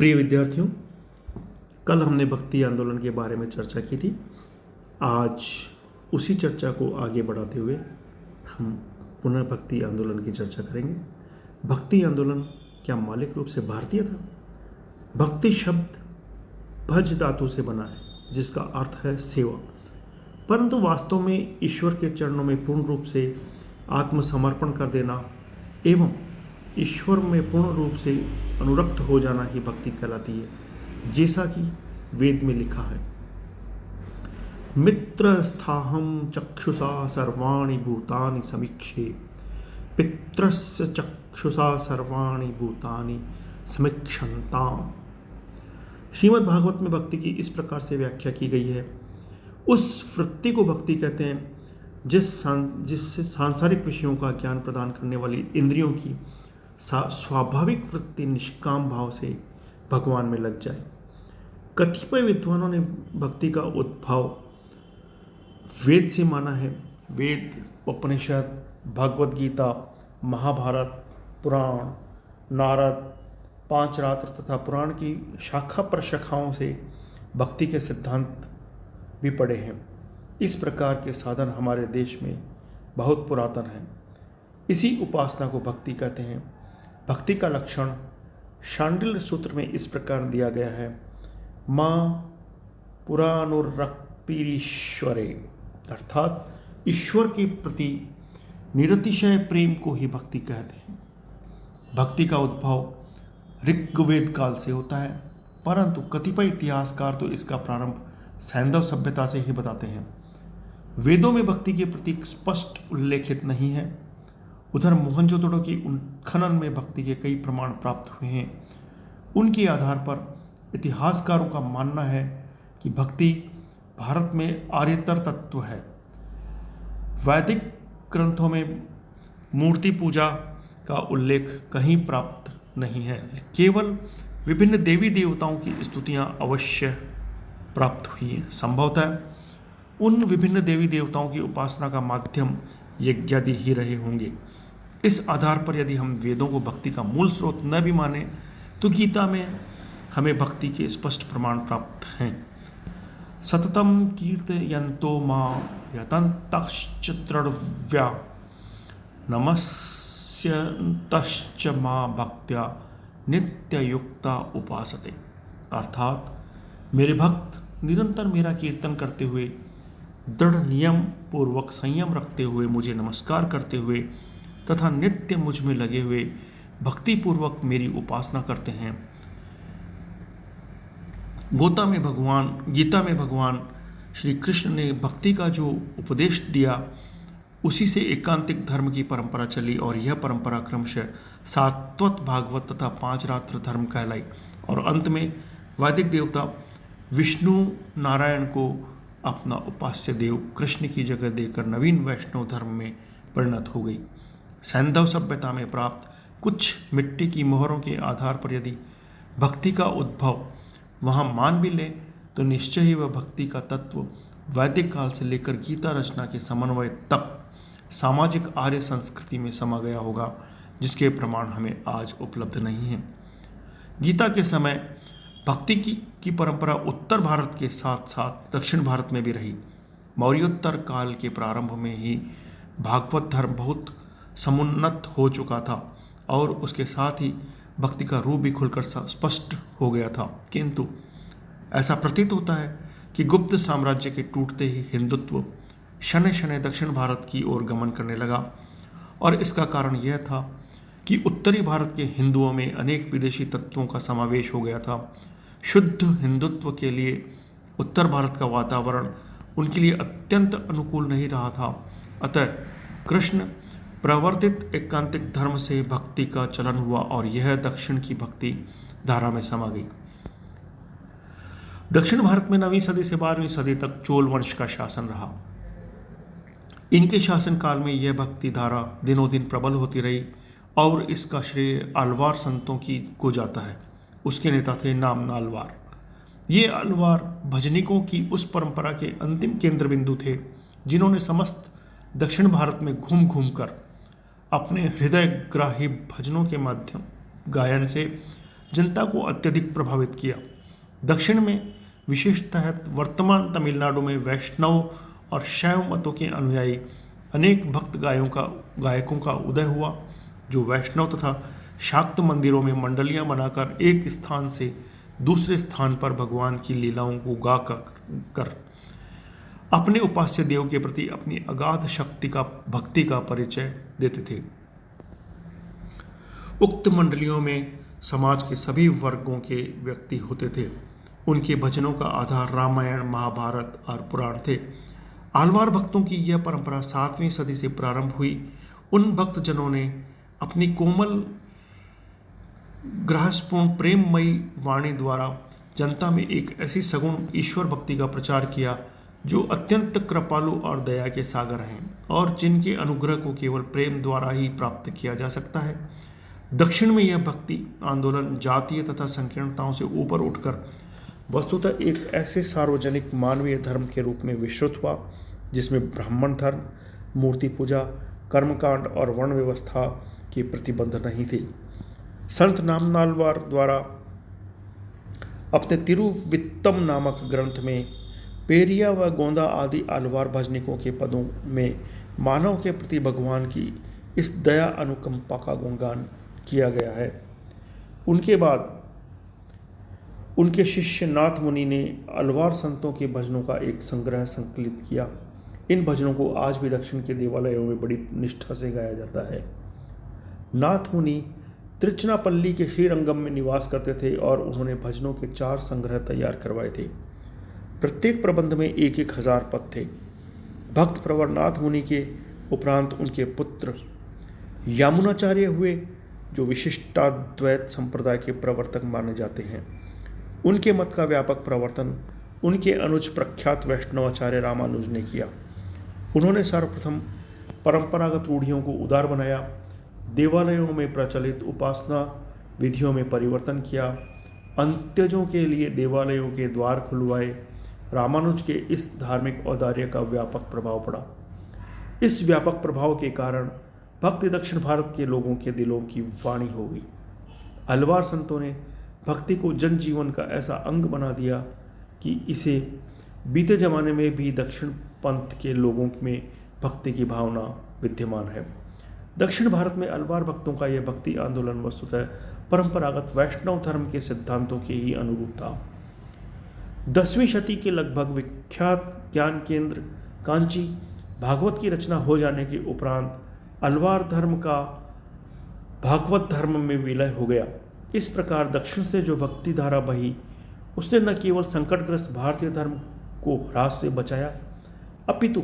प्रिय विद्यार्थियों, कल हमने भक्ति आंदोलन के बारे में चर्चा की थी। आज उसी चर्चा को आगे बढ़ाते हुए हम पुनः भक्ति आंदोलन की चर्चा करेंगे। भक्ति आंदोलन क्या मौलिक रूप से भारतीय था? भक्ति शब्द भज धातु से बना है जिसका अर्थ है सेवा, परंतु वास्तव में ईश्वर के चरणों में पूर्ण रूप से आत्मसमर्पण कर देना एवं ईश्वर में पूर्ण रूप से अनुरक्त हो जाना ही भक्ति कहलाती है। जैसा कि वेद में लिखा है, मित्रस्थाहं चक्षुषा सर्वाणि भूतानि समीक्षे, पित्रस्य चक्षुषा सर्वाणि भूतानि समीक्षन्ताम्। श्रीमद् भागवत में भक्ति की इस प्रकार से व्याख्या की गई है। उस वृत्ति को भक्ति कहते हैं जिससे सांसारिक विषयों का ज्ञान प्रदान करने वाली इंद्रियों की स्वाभाविक वृत्ति निष्काम भाव से भगवान में लग जाए। कतिपय विद्वानों ने भक्ति का उद्भव वेद से माना है। वेद, उपनिषद, भगवद गीता, महाभारत, पुराण, नारद, पांच रात्र तथा पुराण की शाखा प्रशाखाओं से भक्ति के सिद्धांत भी पढ़े हैं। इस प्रकार के साधन हमारे देश में बहुत पुरातन हैं। इसी उपासना को भक्ति कहते हैं। भक्ति का लक्षण शांडिल्य सूत्र में इस प्रकार दिया गया है, मां पुरानुरक्तिरीश्वरे, अर्थात ईश्वर के प्रति निरतिशय प्रेम को ही भक्ति कहते हैं। भक्ति का उद्भव ऋग्वेद काल से होता है, परंतु कतिपय इतिहासकार तो इसका प्रारंभ सैंधव सभ्यता से ही बताते हैं। वेदों में भक्ति के प्रति स्पष्ट उल्लेखित नहीं है। उधर मोहनजोदड़ो की उत्खनन में भक्ति के कई प्रमाण प्राप्त हुए हैं। उनके आधार पर इतिहासकारों का मानना है कि भक्ति भारत में आर्यतर तत्व है। वैदिक ग्रंथों में मूर्ति पूजा का उल्लेख कहीं प्राप्त नहीं है, केवल विभिन्न देवी देवताओं की स्तुतियां अवश्य प्राप्त हुई हैं। संभवतः उन विभिन्न देवी देवताओं की उपासना का माध्यम यज्ञादि ही रहे होंगे। इस आधार पर यदि हम वेदों को भक्ति का मूल स्रोत न भी माने तो गीता में हमें भक्ति के स्पष्ट प्रमाण प्राप्त हैं। सततम कीर्तयन्तो मां यतन्तश्च दृढव्या नमस्यन्तश्च मां भक्त्या नित्ययुक्ता उपासते, अर्थात मेरे भक्त निरंतर मेरा कीर्तन करते हुए, दृढ़ नियम पूर्वक संयम रखते हुए, मुझे नमस्कार करते हुए तथा नित्य मुझ में लगे हुए भक्ति पूर्वक मेरी उपासना करते हैं। गीता में भगवान श्री कृष्ण ने भक्ति का जो उपदेश दिया, उसी से एकांतिक धर्म की परंपरा चली और यह परंपरा क्रमशः सात्वत, भागवत तथा पांच रात्र धर्म कहलाई और अंत में वैदिक देवता विष्णु नारायण को अपना उपास्य देव कृष्ण की जगह देकर नवीन वैष्णव धर्म में परिणत हो गई। सैंधव सभ्यता में प्राप्त कुछ मिट्टी की मोहरों के आधार पर यदि भक्ति का उद्भव वहाँ मान भी ले तो निश्चय ही वह भक्ति का तत्व वैदिक काल से लेकर गीता रचना के समन्वय तक सामाजिक आर्य संस्कृति में समा गया होगा, जिसके प्रमाण हमें आज उपलब्ध नहीं हैं। गीता के समय भक्ति की परंपरा उत्तर भारत के साथ साथ दक्षिण भारत में भी रही। मौर्योत्तर काल के प्रारंभ में ही भागवत धर्म बहुत समुन्नत हो चुका था और उसके साथ ही भक्ति का रूप भी खुलकर स्पष्ट हो गया था। किंतु ऐसा प्रतीत होता है कि गुप्त साम्राज्य के टूटते ही हिंदुत्व शनै शनै दक्षिण भारत की ओर गमन करने लगा और इसका कारण यह था कि उत्तरी भारत के हिंदुओं में अनेक विदेशी तत्वों का समावेश हो गया था। शुद्ध हिंदुत्व के लिए उत्तर भारत का वातावरण उनके लिए अत्यंत अनुकूल नहीं रहा था। अतः कृष्ण प्रवर्तित एकांतिक धर्म से भक्ति का चलन हुआ और यह दक्षिण की भक्ति धारा में समा गई। दक्षिण भारत में 9वीं सदी से 12वीं सदी तक चोल वंश का शासन रहा। इनके शासन काल में यह भक्ति धारा दिनों दिन प्रबल होती रही और इसका श्रेय आलवार संतों को जाता है। उसके नेता थे नाम आलवार। ये आलवार भजनिकों की उस परंपरा के अंतिम केंद्र बिंदु थे जिन्होंने समस्त दक्षिण भारत में घूम घूम कर अपने हृदयग्राही भजनों के माध्यम गायन से जनता को अत्यधिक प्रभावित किया। दक्षिण में विशेषतः वर्तमान तमिलनाडु में वैष्णव और शैव मतों के अनुयायी अनेक भक्त गायकों का उदय हुआ, जो वैष्णव तथा शाक्त मंदिरों में मंडलियां बनाकर एक स्थान से दूसरे स्थान पर भगवान की लीलाओं को गा कर अपने उपास्य देव के प्रति अपनी अगाध भक्ति का परिचय देते थे। उक्त मंडलियों में समाज के सभी वर्गों के व्यक्ति होते थे। उनके भजनों का आधार रामायण, महाभारत और पुराण थे। आलवार भक्तों की यह परंपरा 7वीं सदी से प्रारंभ हुई। उन भक्तजनों ने अपनी कोमल ग्रहस्पूर्ण प्रेममयी वाणी द्वारा जनता में एक ऐसी सगुण ईश्वर भक्ति का प्रचार किया जो अत्यंत कृपालु और दया के सागर हैं और जिनके अनुग्रह को केवल प्रेम द्वारा ही प्राप्त किया जा सकता है। दक्षिण में यह भक्ति आंदोलन जातीय तथा संकीर्णताओं से ऊपर उठकर वस्तुतः एक ऐसे सार्वजनिक मानवीय धर्म के रूप में विस्तृत हुआ जिसमें ब्राह्मण धर्म, मूर्ति पूजा, कर्मकांड और वर्ण व्यवस्था के प्रतिबंध नहीं थे। संत नामनालवार द्वारा अपने तिरुवित्तम नामक ग्रंथ में पेरिया व गोंदा आदि आलवार भजनिकों के पदों में मानव के प्रति भगवान की इस दया अनुकंपा का गुणगान किया गया है। उनके बाद उनके शिष्य नाथ मुनि ने अलवार संतों के भजनों का एक संग्रह संकलित किया। इन भजनों को आज भी दक्षिण के देवालयों में बड़ी निष्ठा से गाया जाता है। नाथ मुनि तिरुचिरापल्ली के श्रीरंगम में निवास करते थे और उन्होंने भजनों के 4 संग्रह तैयार करवाए थे। प्रत्येक प्रबंध में 1,000 पद थे। भक्त प्रवर नाथ मुनि के उपरांत उनके पुत्र यामुनाचार्य हुए, जो विशिष्टाद्वैत संप्रदाय के प्रवर्तक माने जाते हैं। उनके मत का व्यापक प्रवर्तन उनके अनुज प्रख्यात वैष्णवाचार्य रामानुज ने किया। उन्होंने सर्वप्रथम परंपरागत रूढ़ियों को उदार बनाया, देवालयों में प्रचलित उपासना विधियों में परिवर्तन किया, अंत्यजों के लिए देवालयों के द्वार खुलवाए। रामानुज के इस धार्मिक औदार्य का व्यापक प्रभाव पड़ा। इस व्यापक प्रभाव के कारण भक्ति दक्षिण भारत के लोगों के दिलों की वाणी हो गई। अलवार संतों ने भक्ति को जनजीवन का ऐसा अंग बना दिया कि इसे बीते जमाने में भी दक्षिण पंथ के लोगों में भक्ति की भावना विद्यमान है। दक्षिण भारत में अलवार भक्तों का यह भक्ति आंदोलन वस्तुतः परंपरागत वैष्णव धर्म के सिद्धांतों के ही अनुरूप था। 10वीं शती के लगभग विख्यात ज्ञान केंद्र कांची भागवत की रचना हो जाने के उपरांत अलवार धर्म का भागवत धर्म में विलय हो गया। इस प्रकार दक्षिण से जो भक्ति धारा बही उसने न केवल संकटग्रस्त भारतीय धर्म को ह्रास से बचाया, अपितु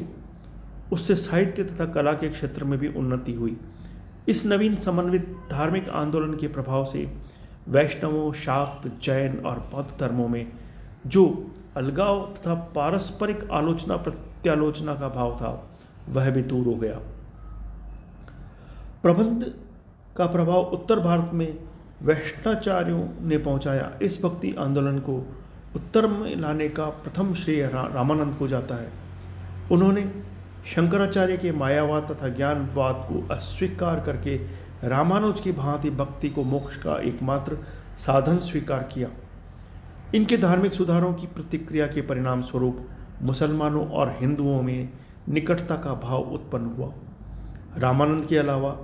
उससे साहित्य तथा कला के क्षेत्र में भी उन्नति हुई। इस नवीन समन्वित धार्मिक आंदोलन के प्रभाव से वैष्णवों, शाक्त, जैन और बौद्ध धर्मों में जो अलगाव तथा पारस्परिक आलोचना प्रत्यालोचना का भाव था वह भी दूर हो गया। प्रबंध का प्रभाव उत्तर भारत में वैष्णवाचार्यों ने पहुंचाया। इस भक्ति आंदोलन को उत्तर में लाने का प्रथम श्रेय रामानंद को जाता है। उन्होंने शंकराचार्य के मायावाद तथा ज्ञानवाद को अस्वीकार करके रामानुज की भांति भक्ति को मोक्ष का एकमात्र साधन स्वीकार किया। इनके धार्मिक सुधारों की प्रतिक्रिया के परिणाम स्वरूप मुसलमानों और हिंदुओं में निकटता का भाव उत्पन्न हुआ। रामानंद के अलावा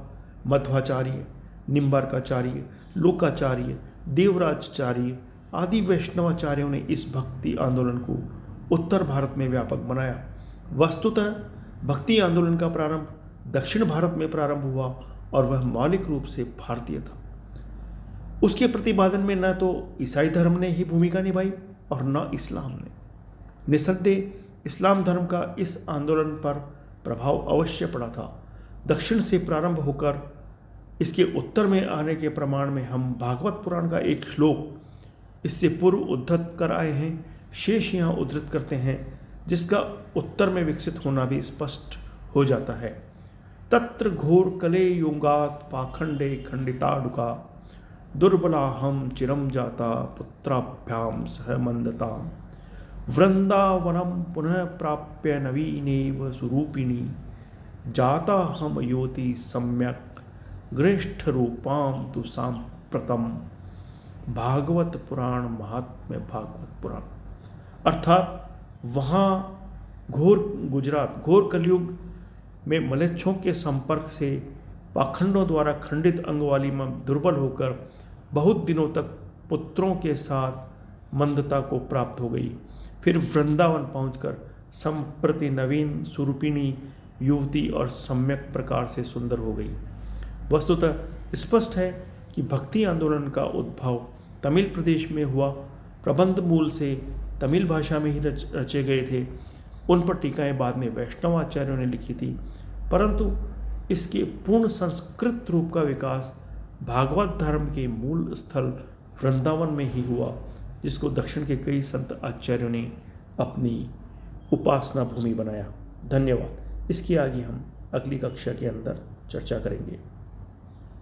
मध्वाचार्य, निम्बार्काचार्य, लोकाचार्य, देवराजाचार्य आदि वैष्णवाचार्यों ने इस भक्ति आंदोलन को उत्तर भारत में व्यापक बनाया। वस्तुतः भक्ति आंदोलन का प्रारंभ दक्षिण भारत में प्रारंभ हुआ और वह मौलिक रूप से भारतीय था। उसके प्रतिपादन में न तो ईसाई धर्म ने ही भूमिका निभाई और न इस्लाम ने। निस्संदेह इस्लाम धर्म का इस आंदोलन पर प्रभाव अवश्य पड़ा था। दक्षिण से प्रारंभ होकर इसके उत्तर में आने के प्रमाण में हम भागवत पुराण का एक श्लोक इससे पूर्व उद्धत कर आए हैं, शेष यहाँ उद्धृत करते हैं, जिसका उत्तर में विकसित होना भी स्पष्ट हो जाता है। तत्र घोर कले युगात पाखंडे खंडिताडुका दुर्बला हम चिरम जाता पुत्राभ्याम सह मंदता वृंदावनम पुनः प्राप्य नवीनेव स्वरूपिणी जाता हम योति सम्यक गृष्ठ रूपाम तु सांप्रतम भागवत पुराण महात्म्य भागवत पुराण। अर्थात वहाँ घोर कलयुग में मलेच्छों के संपर्क से पाखंडों द्वारा खंडित अंग वाली मां दुर्बल होकर बहुत दिनों तक पुत्रों के साथ मंदता को प्राप्त हो गई। फिर वृंदावन पहुंचकर संप्रति नवीन स्वरूपिणी युवती और सम्यक प्रकार से सुंदर हो गई। वस्तुतः स्पष्ट है कि भक्ति आंदोलन का उद्भव तमिल प्रदेश में हुआ। प्रबंध मूल से तमिल भाषा में ही रचे गए थे। उन पर टीकाएं बाद में वैष्णव आचार्यों ने लिखी थी, परंतु इसके पूर्ण संस्कृत रूप का विकास भागवत धर्म के मूल स्थल वृंदावन में ही हुआ, जिसको दक्षिण के कई संत आचार्यों ने अपनी उपासना भूमि बनाया। धन्यवाद। इसकी आगे हम अगली कक्षा के अंदर चर्चा करेंगे।